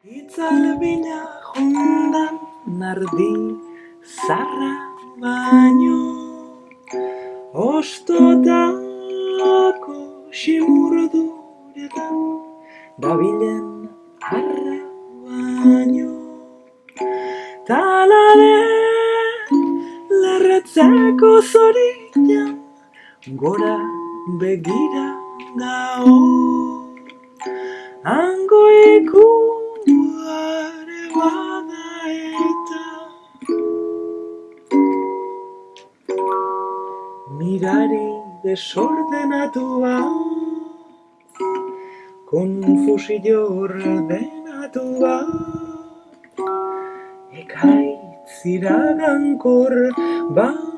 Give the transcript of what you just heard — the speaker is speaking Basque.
Itzalbina jondan nardi zarra baino ostotako ximurduretan dabilen arra baino talaren lerretzeko zorian gora begira gao hango ikuare bada eta mirari desordenatua konfusio ordenatua ekaitz iragankor bat